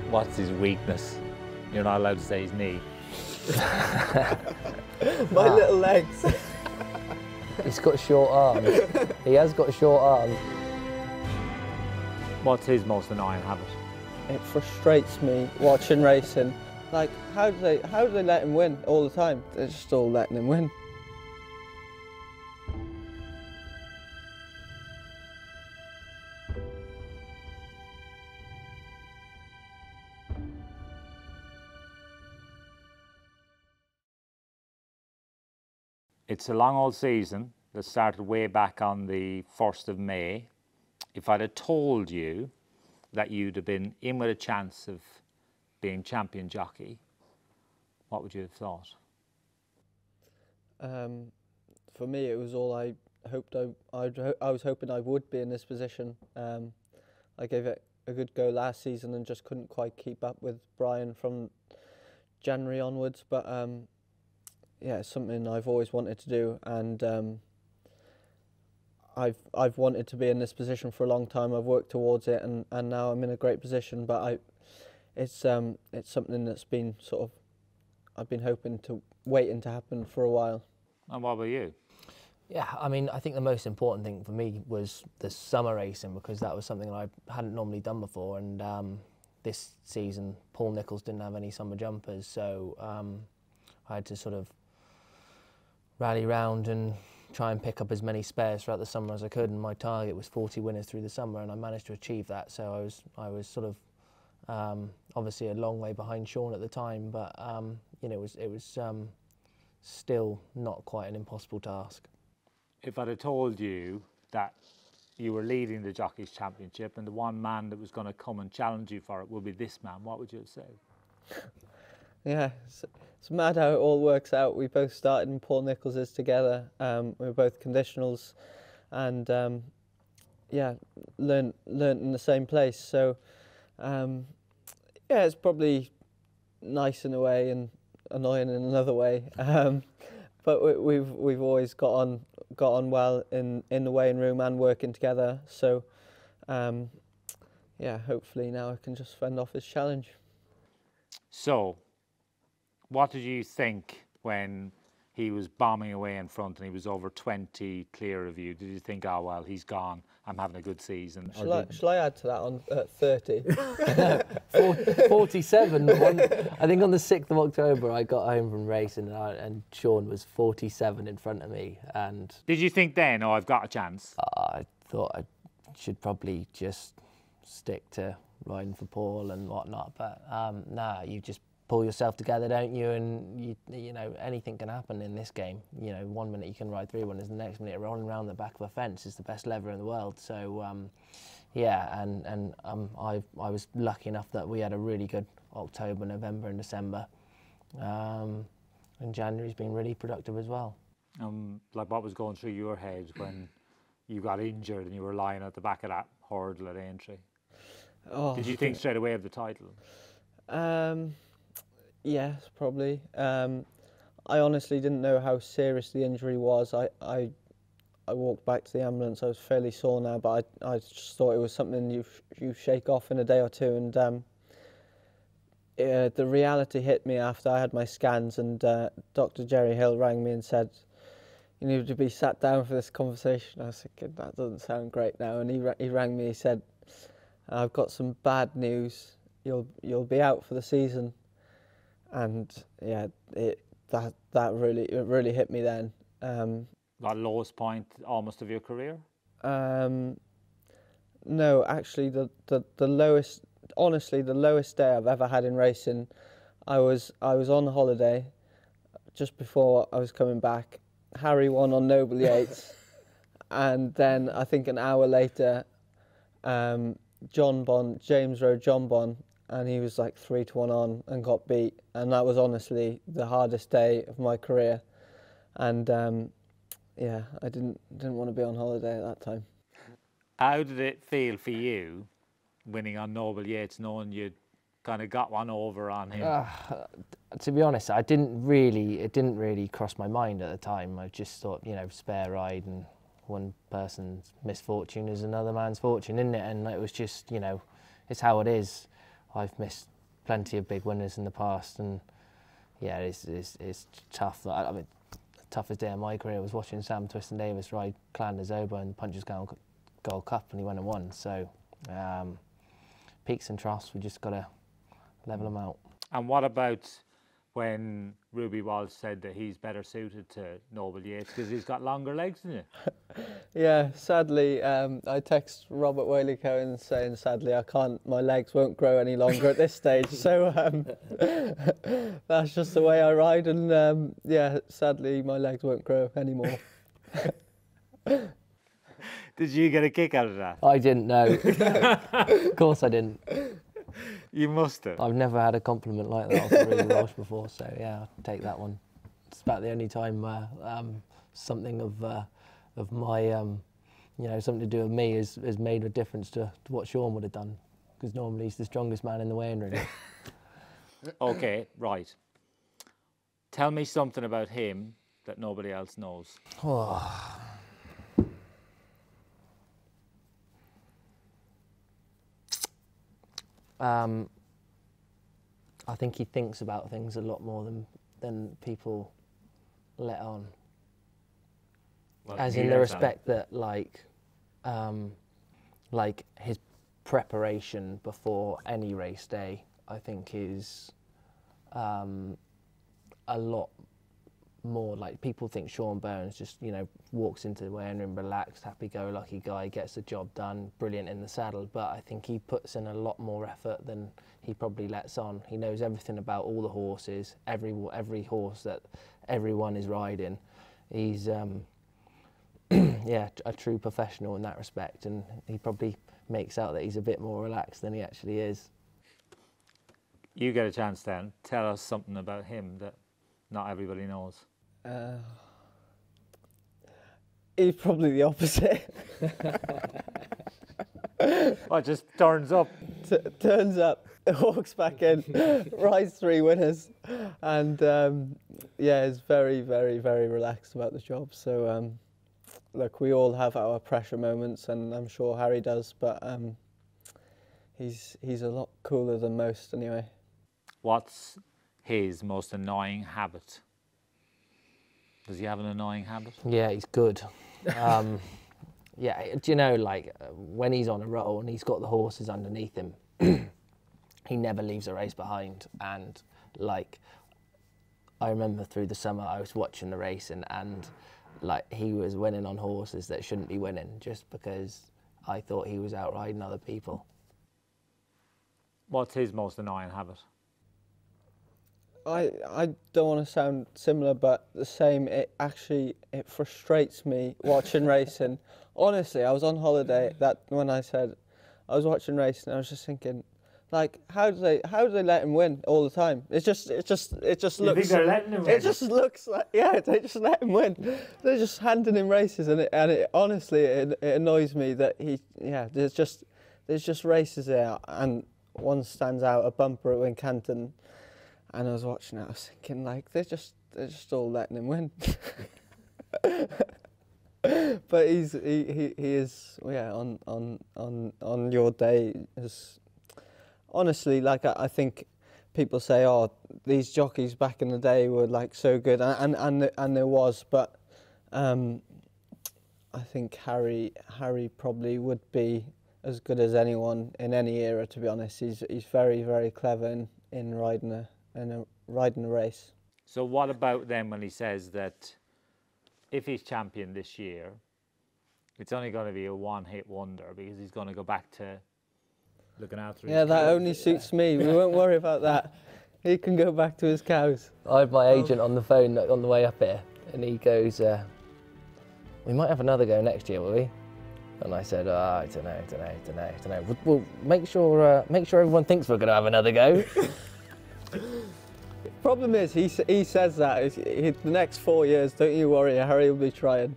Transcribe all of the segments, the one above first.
What's his weakness? You're not allowed to say his knee. My little legs. He's got short arms. He has got short arms. What's his most annoying habit? It frustrates me watching racing. Like, how do they let him win all the time? They're just all letting him win. It's a long old season that started way back on the 1st of May. If I'd have told you that you'd have been in with a chance of being champion jockey, what would you have thought? For me, it was all I hoped. I was hoping I would be in this position. I gave it a good go last season and just couldn't quite keep up with Brian from January onwards. But yeah, it's something I've always wanted to do, and I've wanted to be in this position for a long time. I've worked towards it, and now I'm in a great position. But it's something that's been sort of, I've been hoping to waiting to happen for a while. And what about you? Yeah, I mean, I think the most important thing for me was the summer racing, because that was something I hadn't normally done before. And this season, Paul Nicholls didn't have any summer jumpers, so I had to sort of rally round and try and pick up as many spares throughout the summer as I could. And my target was 40 winners through the summer, and I managed to achieve that. So I was sort of obviously a long way behind Sean at the time, but you know, it was still not quite an impossible task. If I'd have told you that you were leading the Jockeys Championship and the one man that was going to come and challenge you for it would be this man, what would you have said? Yeah, it's mad how it all works out. We both started in Paul Nicholls' together. We were both conditionals, and yeah, learnt in the same place. So yeah, it's probably nice in a way and annoying in another way. But we've always got on well in the weighing room and working together. So yeah, hopefully now I can just fend off his challenge. So, what did you think when he was bombing away in front and he was over 20 clear of you? Did you think, oh well, he's gone, I'm having a good season? Shall I add to that on 30? 47. I think on the 6th of October I got home from racing and Sean was 47 in front of me. And did you think then, oh, I've got a chance? I thought I should probably just stick to riding for Paul and whatnot, but nah, you just pull yourself together, don't you? And you know, anything can happen in this game. You know, 1 minute you can ride 3 winners, the next minute rolling around the back of a fence is the best lever in the world. So yeah, and I was lucky enough that we had a really good October, November and December, and January's been really productive as well. Like, what was going through your head when you got injured and you were lying at the back of that hurdle at Aintree? Oh, did you think straight away of the title? Yes, probably. I honestly didn't know how serious the injury was. I walked back to the ambulance. I was fairly sore now, but I just thought it was something you shake off in a day or two. And the reality hit me after I had my scans, and Dr. Jerry Hill rang me and said, "You need to be sat down for this conversation." I was thinking, that doesn't sound great now. And he rang me. He said, "I've got some bad news. You'll be out for the season." And yeah, that really hit me then. That lowest point almost of your career? No, actually, the lowest. Honestly, the lowest day I've ever had in racing. I was on holiday just before I was coming back. Harry won on Noble Yates, and then I think an hour later, James rode John Bon, and he was like 3-1 on and got beat. And that was honestly the hardest day of my career. And yeah, I didn't want to be on holiday at that time. How did it feel for you winning on Noble Yates, knowing you'd kind of got one over on him? To be honest, it didn't really cross my mind at the time. I just thought, you know, spare ride, and one person's misfortune is another man's fortune, isn't it? And it was just, you know, it's how it is. I've missed plenty of big winners in the past, and yeah, it's tough. I mean, the toughest day of my career was watching Sam Twiston-Davies ride Clanders Oba in the Punches Gold Cup, and he went and won. So peaks and troughs, we just got to level them out. And what about when Ruby Walsh said that he's better suited to Noble Yates because he's got longer legs than you? Yeah, sadly, I text Robert Whaley-Cohen saying, sadly, I can't, my legs won't grow any longer at this stage. So that's just the way I ride, and yeah, sadly, my legs won't grow anymore. Did you get a kick out of that? I didn't know. Of course I didn't. You must have. I've never had a compliment like that off Ruby Walsh before, so yeah, I'll take that one. It's about the only time something of my, you know, something to do with me has made a difference to what Sean would have done, because normally he's the strongest man in the weighing room. Okay, right. Tell me something about him that nobody else knows. I think he thinks about things a lot more than people let on. Well, as in the respect that, like his preparation before any race day, I think is a lot more. Like, people think Sean Burns just, you know, walks into the weighing room relaxed, happy-go-lucky guy, gets the job done, brilliant in the saddle, but I think he puts in a lot more effort than he probably lets on. He knows everything about all the horses, every horse that everyone is riding. He's yeah, a true professional in that respect, and he probably makes out that he's a bit more relaxed than he actually is. You get a chance then. Tell us something about him that not everybody knows. He's probably the opposite. Well, just turns up. Turns up, walks back in, rides 3 winners, and yeah, is very, very, very relaxed about the job. So look, we all have our pressure moments, and I'm sure Harry does, but he's a lot cooler than most anyway. What's his most annoying habit? Does he have an annoying habit? Yeah, he's good. Yeah, do you know, like, when he's on a roll and he's got the horses underneath him, he never leaves a race behind. And, like, I remember through the summer I was watching the racing, and like, he was winning on horses that shouldn't be winning just because I thought he was out riding other people. What's his most annoying habit? I don't want to sound similar, but the same. It frustrates me watching racing. Honestly, I was on holiday when I said I was watching racing, I was just thinking, like, how do they let him win all the time? It just looks. You think they're letting him win? It just looks like, yeah, they just let him win. They're just handing him races, and it honestly it annoys me that there's just races there, and one stands out, a bumper at Wincanton. And I was watching it, I was thinking, like, they're just all letting him win. But he is, yeah, on your day is, honestly, like, I think people say, oh, these jockeys back in the day were, like, so good, and there was, but I think Harry probably would be as good as anyone in any era, to be honest. He's very, very clever in riding a race. So what about then when he says that if he's champion this year, it's only going to be a one-hit wonder because he's going to go back to looking after his cows? That only suits me. We won't worry about that. He can go back to his cows. I had my agent on the phone on the way up here, and he goes, we might have another go next year, will we? And I said, I don't know. We'll make sure everyone thinks we're going to have another go. Problem is, he says that the next 4 years, don't you worry, Harry will be trying.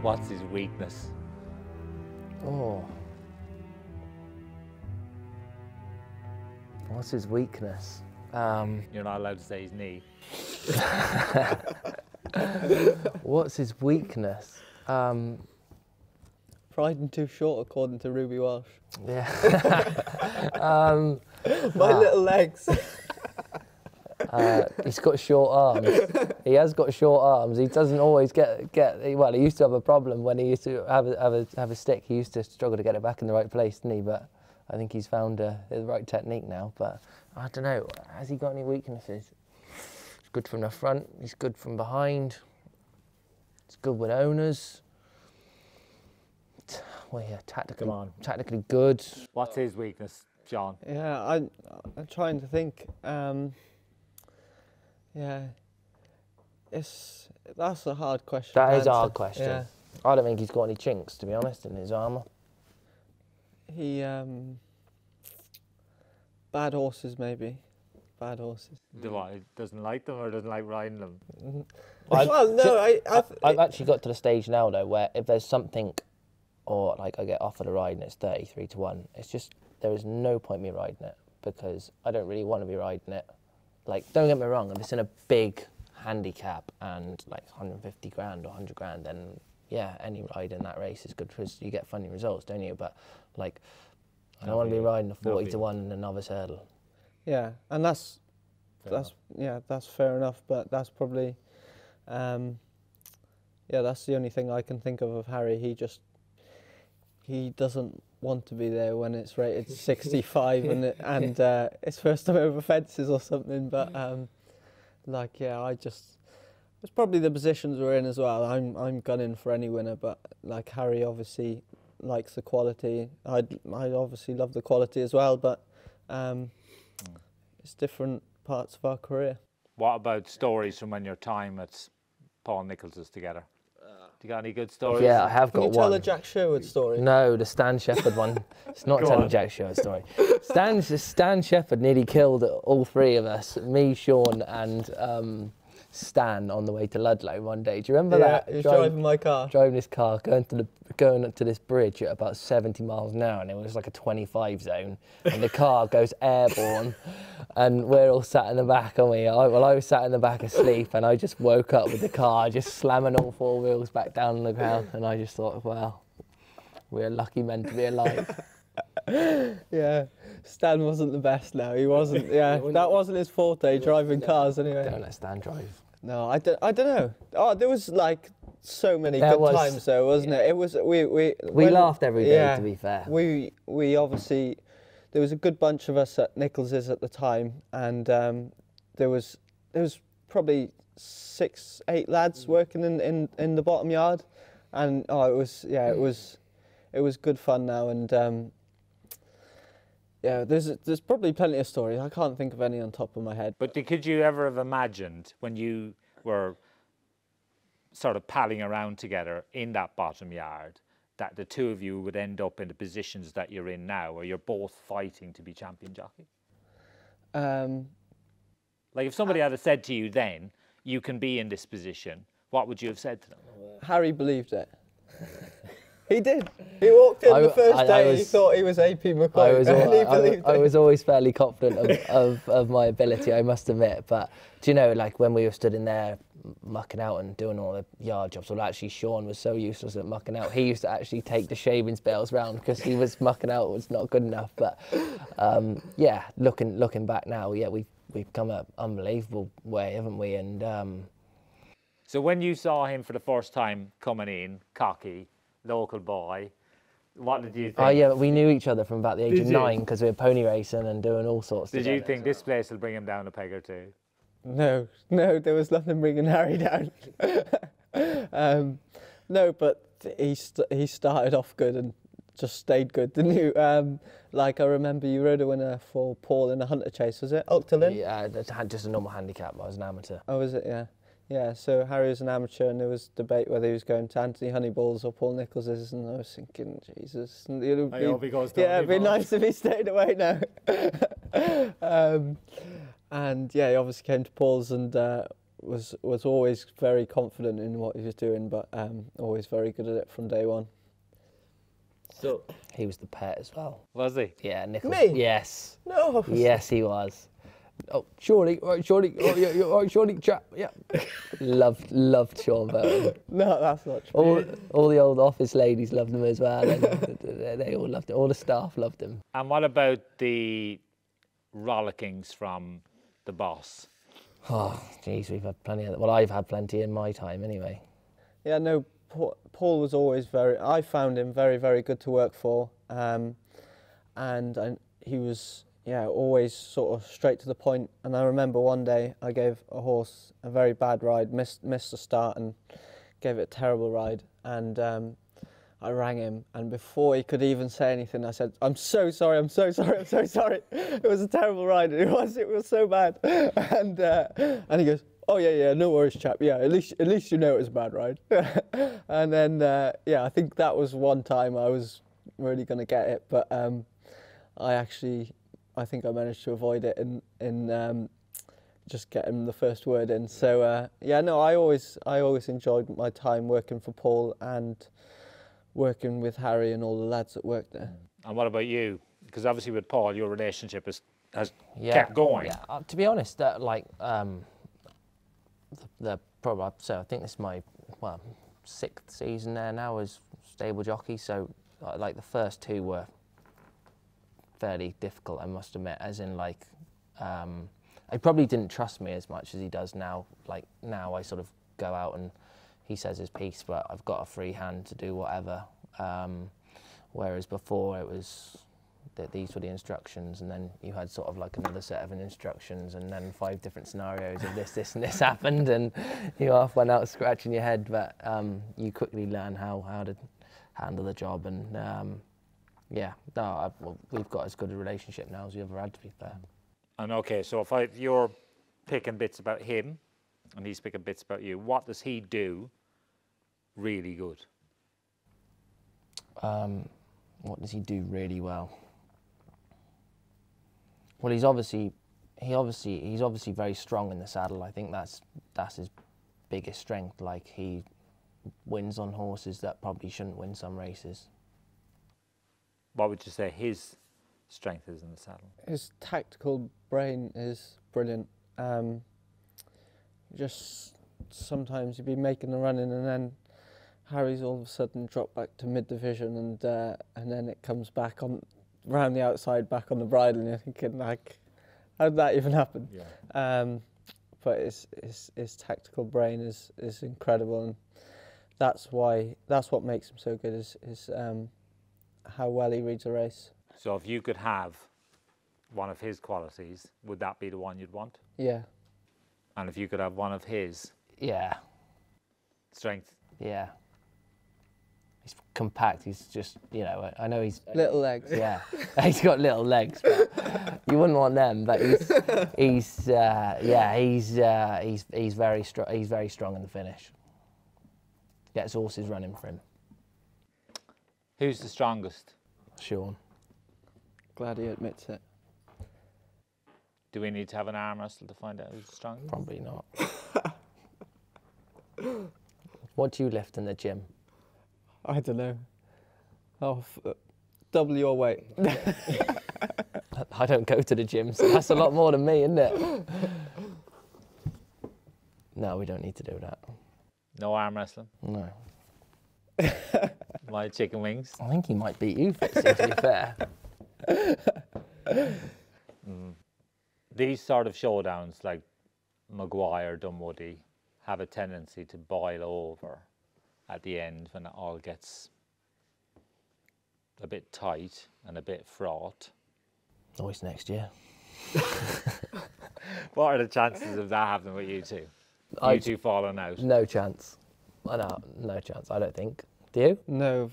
What's his weakness? Oh. What's his weakness? You're not allowed to say his knee. What's his weakness? Riding too short, according to Ruby Walsh. Yeah. My little legs. He's got short arms. He has got short arms. He doesn't always get. Well, he used to have a problem when he used to have a stick. He used to struggle to get it back in the right place, didn't he? But I think he's found the right technique now. But I don't know. Has he got any weaknesses? He's good from the front. He's good from behind. He's good with owners. Well, yeah, tactically good. What's his weakness, John? Yeah, I'm trying to think. Yeah, that's a hard question. That is to a hard answer. question. Yeah. I don't think he's got any chinks, to be honest, in his armour. He bad horses maybe. Bad horses. He doesn't like them or doesn't like riding them? Well, no, I've actually got to the stage now though where if there's something, or like I get offered a ride and it's 33-1, it's just there is no point me riding it because I don't really want to be riding it. Like, don't get me wrong, if it's in a big handicap and like 150 grand or 100 grand, then yeah, any ride in that race is good because you get funny results, don't you? But like, I don't want to be riding a 40-1 in a novice hurdle. Yeah, and that's fair enough. But that's probably, that's the only thing I can think of Harry. He doesn't want to be there when it's rated 65 and it's first time over fences or something. But it's probably the positions we're in as well. I'm gunning for any winner, but like Harry obviously likes the quality. I obviously love the quality as well, but it's different parts of our career. What about stories from when your time at Paul Nichols's together? Do you got any good stories? Yeah, I have got Can you one. tell the Jack Sherwood story? No, the Stan Shepherd one. It's not telling Jack Sherwood story. Stan Shepherd nearly killed all three of us, me, Sean and Stan, on the way to Ludlow one day. Do you remember that? Yeah, he was driving my car. Driving his car, going to this bridge at about 70 miles an hour, and it was like a 25 zone, and the car goes airborne, and we're all sat in the back, aren't we? I was sat in the back asleep, and I just woke up with the car just slamming all four wheels back down on the ground, and I just thought, well, we're lucky men to be alive. Yeah, Stan wasn't the best now. He wasn't, that wasn't his forte, driving cars anyway. Don't let Stan drive. No, I don't know. Oh, there was like so many good times though, wasn't it? It was, we laughed every day, to be fair. We obviously, there was a good bunch of us at Nichols's at the time, and there was probably 6-8 lads working in the bottom yard, and it was good fun now, and yeah, there's probably plenty of stories. I can't think of any on top of my head. But could you ever have imagined when you were sort of palling around together in that bottom yard that the two of you would end up in the positions that you're in now, where you're both fighting to be champion jockey? Like if somebody had said to you then, you can be in this position, what would you have said to them? Harry believed it. He did. He walked in the first day, he thought he was AP McCoy. I was always fairly confident of my ability, I must admit. But do you know, like when we were stood in there mucking out and doing all the yard jobs, well, actually Sean was so useless at mucking out. He used to actually take the shavings bales round because he was mucking out was not good enough. But yeah, looking back now, yeah, we've come an unbelievable way, haven't we? And so when you saw him for the first time coming in, cocky, local boy, what did you think? Oh yeah, we knew each other from about the age of 9 because we were pony racing and doing all sorts. Did you think this place will bring him down a peg or two? No, there was nothing bringing Harry down. No, but he started off good and just stayed good, didn't you? Like I remember you rode a winner for Paul in a hunter chase, was it? Octolin? Yeah, I had just a normal handicap. I was an amateur. Oh, was it? Yeah. Yeah, so Harry was an amateur and there was debate whether he was going to Anthony Honeyballs or Paul Nichols's, and I was thinking, Jesus, I hope he goes to it'd be nice if he stayed away now. And yeah, he obviously came to Paul's and was always very confident in what he was doing, but always very good at it from day one. So he was the pet as well. Was he? Yeah, Nichols. Me? Yes. No. Yes, he was. Oh, Shorty, right, Shorty, oh yeah, yeah, right, Shorty, chap, yeah. loved Sean Bowen. No, that's not true. All the old office ladies loved him as well, and they all loved him. All the staff loved him. And what about the rollickings from the boss? Oh, geez, we've had plenty of that. Well, I've had plenty in my time anyway. Yeah, no, Paul was always I found him very, very good to work for. And he was, always sort of straight to the point. And I remember one day I gave a horse a very bad ride, missed the start and gave it a terrible ride. And I rang him, and before he could even say anything, I said, I'm so sorry, I'm so sorry, I'm so sorry. It was a terrible ride, it was so bad. And he goes, oh yeah, no worries, chap. Yeah, at least you know it was a bad ride. And then I think that was one time I was really going to get it, but I think I managed to avoid it in just getting the first word in. So I always enjoyed my time working for Paul and working with Harry and all the lads that worked there. And what about you? Because obviously with Paul, your relationship has kept going. Yeah, to be honest, that so I think this is my 6th season there now as stable jockey. So like the first 2 were fairly difficult, I must admit. As in he probably didn't trust me as much as he does now. Like now, I sort of go out and he says his piece, but I've got a free hand to do whatever. Whereas before it was that these were the instructions, and then you had sort of like another set of instructions, and then 5 different scenarios of this and this happened, and you half went out scratching your head. But you quickly learn how to handle the job, and we've got as good a relationship now as we ever had, to be fair. And okay, so if you're picking bits about him, and he's picking bits about you, what does he do really good? What does he do really well? Well, he's obviously very strong in the saddle. I think that's his biggest strength. Like, he wins on horses that probably shouldn't win some races. What would you say his strength is in the saddle? His tactical brain is brilliant. Just sometimes you'd be making the running, and then Harry's all of a sudden dropped back to mid-division, and then it comes back on round the outside, back on the bridle, and you're thinking, like, how did that even happen? Yeah. But his tactical brain is incredible, and that's what makes him so good is how well he reads a race. So if you could have one of his qualities, would that be the one you'd want? Yeah. And if you could have one of his? Yeah. Strength? Yeah. He's compact. He's just, I know he's little legs. Yeah, he's got little legs, but you wouldn't want them. But he's very strong. He's very strong in the finish. Gets horses running for him. Who's the strongest? Sean. Glad he admits it. Do we need to have an arm wrestle to find out who's the strongest? Probably not. What do you lift in the gym? I don't know. Oh, double your weight. I don't go to the gym, so that's a lot more than me, isn't it? No, we don't need to do that. No arm wrestling? No. My chicken wings? I think he might beat you, Fitzy, to be fair. These sort of showdowns, like Maguire, Dunwoody, have a tendency to boil over at the end when it all gets a bit tight and a bit fraught. Always next year. What are the chances of that happening with you two? You two falling out? No chance. No chance, I don't think. Do you? No,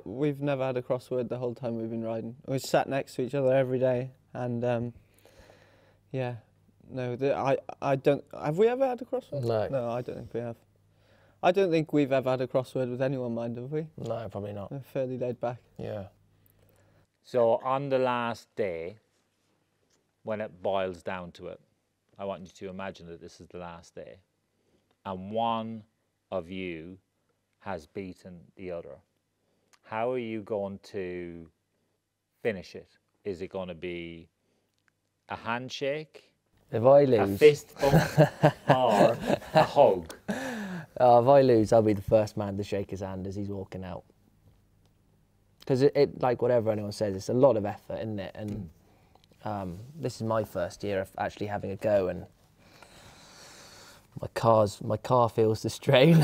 we've never had a crossword the whole time we've been riding. We sat next to each other every day, and yeah, no, I don't. Have we ever had a crossword? No. No, I don't think we have. I don't think we've ever had a crossword with anyone, mind, have we? No, probably not. We're fairly laid back. Yeah. So on the last day, when it boils down to it, I want you to imagine that this is the last day. and one of you has beaten the other. How are you going to finish it? Is it going to be a handshake, If I a lose, fist bump, or a hug? if I lose, I'll be the first man to shake his hand as he's walking out. Because it, like whatever anyone says, it's a lot of effort, isn't it? And this is my first year of actually having a go, and my car feels the strain.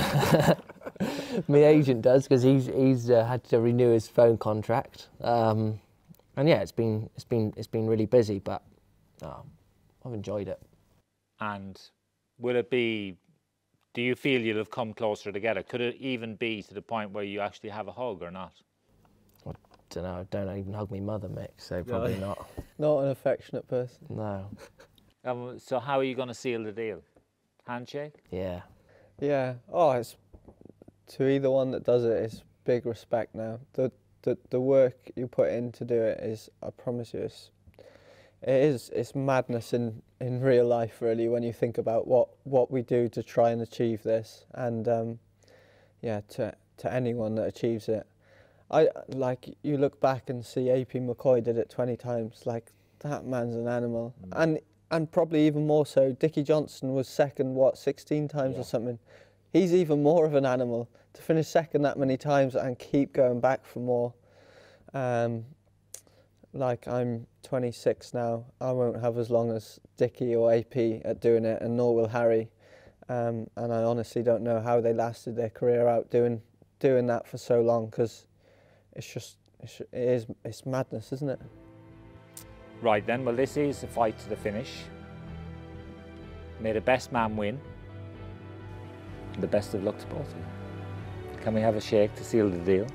My agent does, because he's had to renew his phone contract. And yeah, it's been really busy, but I've enjoyed it. And will it be? Do you feel you'll have come closer together? Could it even be to the point where you actually have a hug or not? I don't know. I don't even hug my mother, Mick, so probably not. Not an affectionate person. No. So how are you going to seal the deal? Handshake? Yeah. Yeah. Oh, it's to either one that does it. It's big respect now. The work you put in to do it is, I promise you, it's madness in real life, really, when you think about what we do to try and achieve this. And yeah, to anyone that achieves it, you look back and see AP McCoy did it 20 times. Like, that man's an animal. And probably even more so, Dickie Johnson was second, 16 times or something. He's even more of an animal to finish second that many times and keep going back for more. Like, I'm 26 now. I won't have as long as Dickie or AP at doing it, and nor will Harry. And I honestly don't know how they lasted their career out doing that for so long, because it's madness, isn't it? Right then, well, this is a fight to the finish. May the best man win. The best of luck to both of you. Can we have a shake to seal the deal?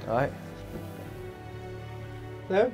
All right. No?